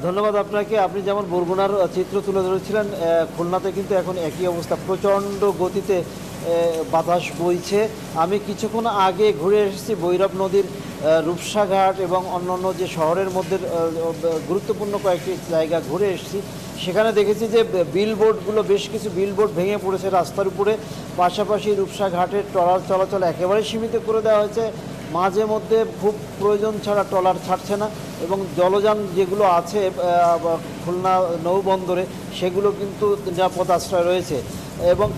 ধন্যবাদ আপনাকে। আপনি যেমন বরগুনার চিত্র তুলে ধরেছিলেন, খুলনাতে কিন্তু এখন একই অবস্থা, প্রচণ্ড গতিতে বাতাস বইছে। আমি কিছুক্ষণ আগে ঘুরে এসেছি ভৈরব নদীর রূপসাঘাট এবং অন্যান্য যে শহরের মধ্যে গুরুত্বপূর্ণ কয়েকটি জায়গা ঘুরে এসেছি। সেখানে দেখেছি যে বিলবোর্ডগুলো, বেশ কিছু বিলবোর্ড ভেঙে পড়েছে রাস্তার উপরে। পাশাপাশি রূপসাঘাটের ট্রলার চলাচল একেবারে সীমিত করে দেওয়া হয়েছে। মাঝে মধ্যে খুব প্রয়োজন ছাড়া ট্রলার ছাড়ছে না, এবং জলযান যেগুলো আছে খুলনা নৌবন্দরে সেগুলো কিন্তু নিরাপদ আশ্রয় রয়েছে। এবং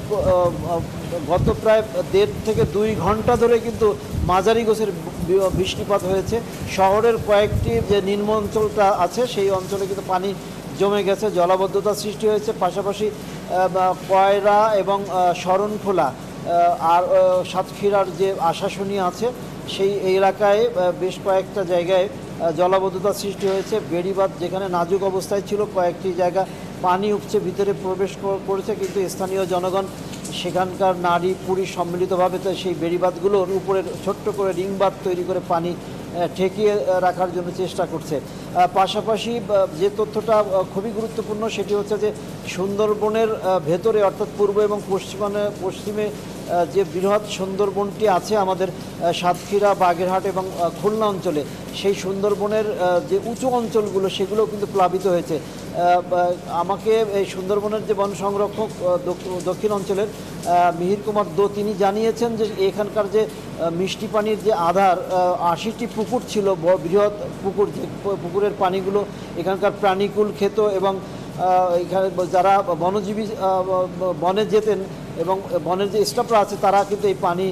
গত প্রায় 1.5 থেকে 2 ঘন্টা ধরে কিন্তু মাঝারি গোছের বৃষ্টিপাত হয়েছে। শহরের কয়েকটি যে নিম্ন অঞ্চলটা আছে সেই অঞ্চলে কিন্তু পানি জমে গেছে, জলাবদ্ধতা সৃষ্টি হয়েছে। পাশাপাশি কয়রা এবং শরণখোলা আর সাতক্ষীরার যে আশাশুনি আছে সেই এলাকায় বেশ কয়েকটা জায়গায় জলাবদ্ধতা সৃষ্টি হয়েছে। বেড়িবাঁধ যেখানে নাজুক অবস্থায় ছিল, কয়েকটি জায়গা পানি উপচে ভিতরে প্রবেশ করেছে, কিন্তু স্থানীয় জনগণ সেখানকার নারী পুরুষ সম্মিলিতভাবে তো সেই বেড়িবাঁধগুলোর উপরে ছোট্ট করে রিংবাঁধ তৈরি করে পানি ঠেকিয়ে রাখার জন্য চেষ্টা করছে। পাশাপাশি যে তথ্যটা খুবই গুরুত্বপূর্ণ সেটি হচ্ছে যে সুন্দরবনের ভেতরে, অর্থাৎ পূর্ব এবং পশ্চিমে যে বৃহৎ সুন্দরবনটি আছে আমাদের সাতক্ষীরা, বাগেরহাট এবং খুলনা অঞ্চলে, সেই সুন্দরবনের যে উঁচু অঞ্চলগুলো সেগুলো কিন্তু প্লাবিত হয়েছে। আমাকে এই সুন্দরবনের যে বন সংরক্ষক দক্ষিণ অঞ্চলের মিহির কুমার দো, তিনি জানিয়েছেন যে এখানকার যে মিষ্টি পানির যে আধার 80টি পুকুর ছিল, বৃহৎ পুকুর, যে পুকুরের পানিগুলো এখানকার প্রাণীকুল খেত, এবং এখানে যারা বনজীবী বনে যেতেন এবং বনের যে স্টাফরা আছে তারা কিন্তু এই পানি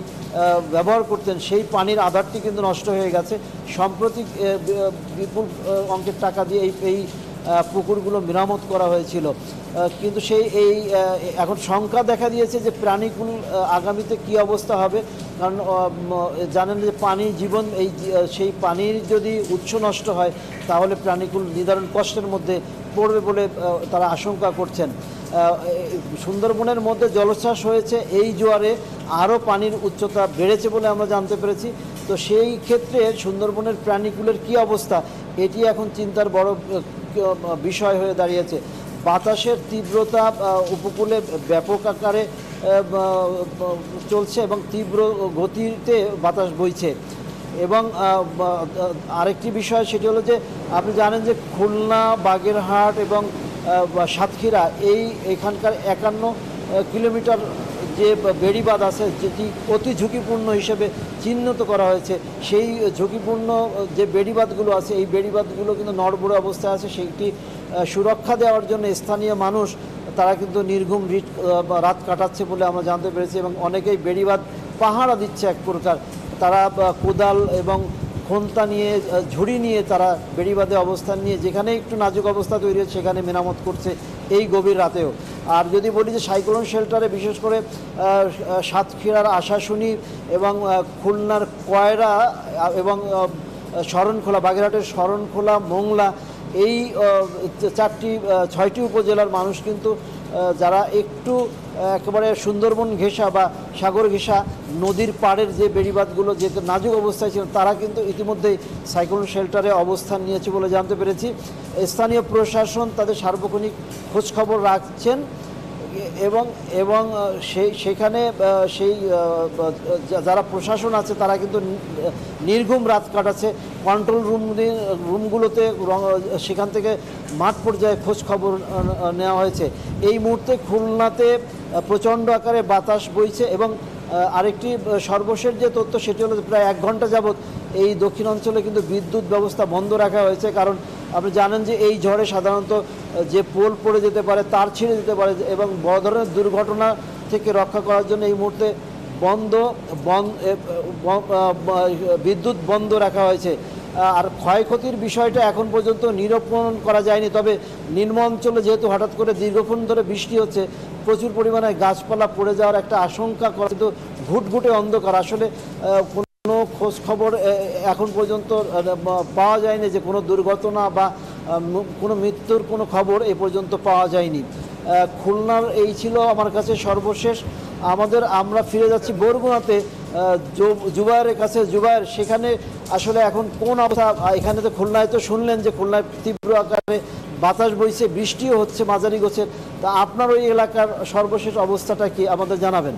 ব্যবহার করতেন, সেই পানির আধারটি কিন্তু নষ্ট হয়ে গেছে। সম্প্রতি বিপুল অঙ্কের টাকা দিয়ে এই পুকুরগুলো মেরামত করা হয়েছিল, কিন্তু এখন শঙ্কা দেখা দিয়েছে যে প্রাণীকুল আগামীতে কী অবস্থা হবে। কারণ জানেন যে পানি জীবন, সেই পানির যদি উৎস নষ্ট হয় তাহলে প্রাণীকুল নির্ধারণ কষ্টের মধ্যে পড়বে বলে তারা আশঙ্কা করছেন। সুন্দরবনের মধ্যে জলোচ্ছ্বাস হয়েছে, এই জোয়ারে আরও পানির উচ্চতা বেড়েছে বলে আমরা জানতে পেরেছি। তো সেই ক্ষেত্রে সুন্দরবনের প্রাণীকুলের কী অবস্থা, এটি এখন চিন্তার বড় বিষয় হয়ে দাঁড়িয়েছে। বাতাসের তীব্রতা উপকূলে ব্যাপক আকারে চলছে এবং তীব্র গতিতে বাতাস বইছে। এবং আরেকটি বিষয় সেটি হলো যে আপনি জানেন যে খুলনা, বাগেরহাট এবং সাতক্ষীরা এখানকার 51 কিলোমিটার যে বেড়িবাঁধ আছে, যেটি অতি ঝুঁকিপূর্ণ হিসেবে চিহ্নিত করা হয়েছে, সেই ঝুঁকিপূর্ণ যে বেড়িবাঁধগুলো আছে এই বেড়িবাঁধগুলো কিন্তু নড়বড়ে অবস্থায় আছে। সেইটি সুরক্ষা দেওয়ার জন্য স্থানীয় মানুষ তারা কিন্তু নির্ঘুম রাত কাটাচ্ছে বলে আমরা জানতে পেরেছি, এবং অনেকেই বেড়িবাঁধ পাহারা দিচ্ছে এক প্রকার। তারা কোদাল এবং খন্তা নিয়ে, ঝুড়ি নিয়ে তারা বেড়িবাঁধে অবস্থান নিয়ে যেখানে একটু নাজুক অবস্থা তৈরি হচ্ছে সেখানে মেরামত করছে এই গভীর রাতেও। আর যদি বলি যে সাইক্লোন শেল্টারে, বিশেষ করে সাতক্ষীরার আশাশুনি এবং খুলনার কয়রা এবং শরণখোলা, বাগেরহাটের শরণখোলা, মোংলা, এই 6টি উপজেলার মানুষ কিন্তু যারা একটু একেবারে সুন্দরবন ঘেঁষা বা সাগর ঘেঁষা নদীর পাড়ের যে বেড়িবাঁধগুলো যে নাজুক অবস্থায় ছিল, তারা কিন্তু ইতিমধ্যেই সাইক্লোন শেল্টারে অবস্থান নিয়েছে বলে জানতে পেরেছি। স্থানীয় প্রশাসন তাদের সার্বক্ষণিক খোঁজখবর রাখছেন, এবং সেখানে যারা প্রশাসন আছে তারা কিন্তু নির্ঘুম রাত কাটাচ্ছে। কন্ট্রোল রুমগুলোতে সেখান থেকে মাঠ পর্যায়ে খোঁজ খবর নেওয়া হয়েছে। এই মুহূর্তে খুলনাতে প্রচণ্ড আকারে বাতাস বইছে, এবং আরেকটি সর্বশেষ যে তথ্য সেটি হলো প্রায় 1 ঘন্টা যাবৎ এই দক্ষিণ অঞ্চলে কিন্তু বিদ্যুৎ ব্যবস্থা বন্ধ রাখা হয়েছে। কারণ আপনি জানেন যে এই ঝড়ে সাধারণত যে পোল পড়ে যেতে পারে, তার ছিঁড়ে যেতে পারে, এবং বড় ধরনের দুর্ঘটনা থেকে রক্ষা করার জন্য এই মুহূর্তে বিদ্যুৎ বন্ধ রাখা হয়েছে। আর ক্ষয়ক্ষতির বিষয়টা এখন পর্যন্ত নিরূপণ করা যায়নি, তবে নিম্ন অঞ্চলে যেহেতু হঠাৎ করে দীর্ঘক্ষণ ধরে বৃষ্টি হচ্ছে, প্রচুর পরিমাণে গাছপালা পড়ে যাওয়ার একটা আশঙ্কা করে, কিন্তু ঘুটঘুটে অন্ধকার। আসলে কোনো খোঁজ খবর এখন পর্যন্ত পাওয়া যায়নি যে কোনো দুর্ঘটনা বা কোনো মৃত্যুর কোনো খবর এ পর্যন্ত পাওয়া যায়নি। খুলনার এই ছিল আমার কাছে সর্বশেষ আমরা ফিরে যাচ্ছি বরগুনাতে জুবায়েরের কাছে। জুবায়ের, সেখানে আসলে এখন কোন অবস্থা? এখানে তো খুলনায় তো শুনলেন যে খুলনায় তীব্র আকারে বাতাস বইছে, বৃষ্টিও হচ্ছে মাঝারি গোছের। তা আপনার ওই এলাকার সর্বশেষ অবস্থাটা কি আমাদের জানাবেন?